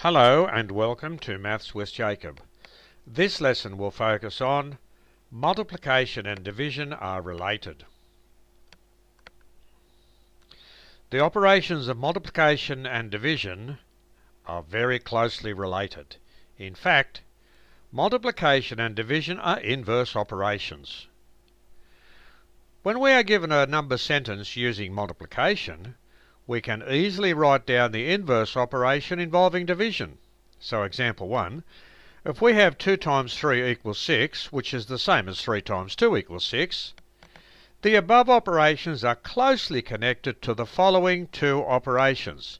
Hello and welcome to Maths with Jacob. This lesson will focus on multiplication and division are related. The operations of multiplication and division are very closely related. In fact, multiplication and division are inverse operations. When we are given a number sentence using multiplication, we can easily write down the inverse operation involving division. So example 1, if we have 2 times 3 equals 6, which is the same as 3 times 2 equals 6, the above operations are closely connected to the following two operations.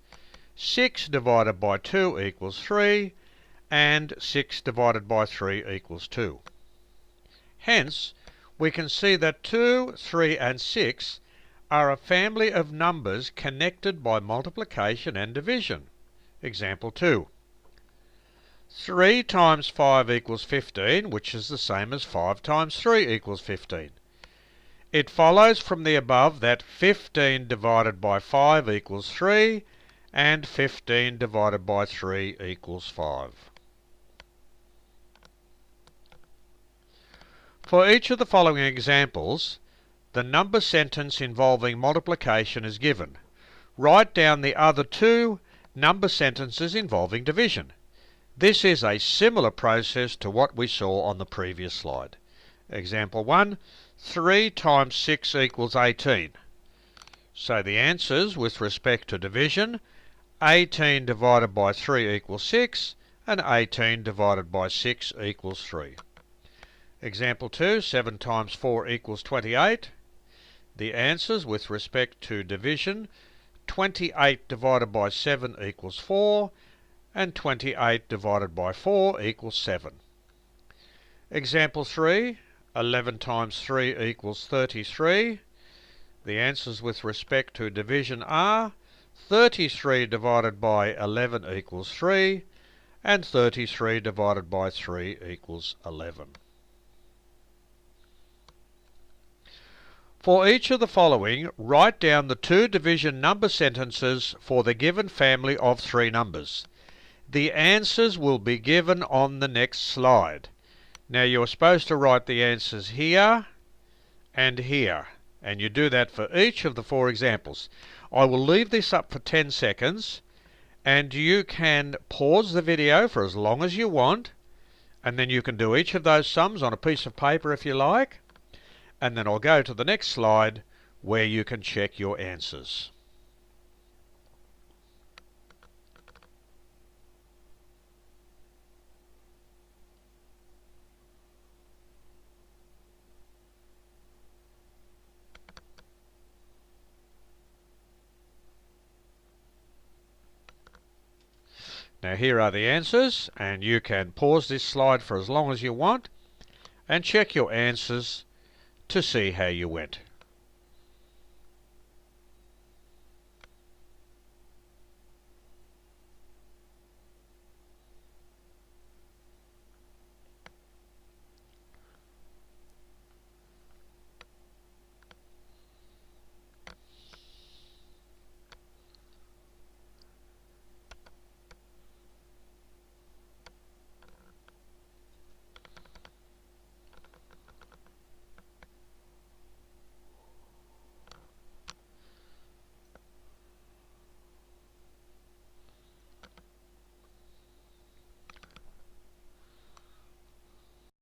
6 divided by 2 equals 3, and 6 divided by 3 equals 2. Hence, we can see that 2, 3 and 6 are a family of numbers connected by multiplication and division. Example 2. 3 times 5 equals 15, which is the same as 5 times 3 equals 15. It follows from the above that 15 divided by 5 equals 3, and 15 divided by 3 equals 5. For each of the following examples, the number sentence involving multiplication is given. Write down the other two number sentences involving division. This is a similar process to what we saw on the previous slide. Example 1, 3 times 6 equals 18. So the answers with respect to division, 18 divided by 3 equals 6, and 18 divided by 6 equals 3. Example 2, 7 times 4 equals 28. The answers with respect to division, 28 divided by 7 equals 4, and 28 divided by 4 equals 7. Example 3, 11 times 3 equals 33. The answers with respect to division are 33 divided by 11 equals 3, and 33 divided by 3 equals 11. For each of the following, write down the two division number sentences for the given family of three numbers. The answers will be given on the next slide. Now you're supposed to write the answers here and here, and you do that for each of the four examples. I will leave this up for 10 seconds, and you can pause the video for as long as you want, and then you can do each of those sums on a piece of paper if you like. And then I'll go to the next slide where you can check your answers. Now here are the answers, and you can pause this slide for as long as you want and check your answers to see how you went.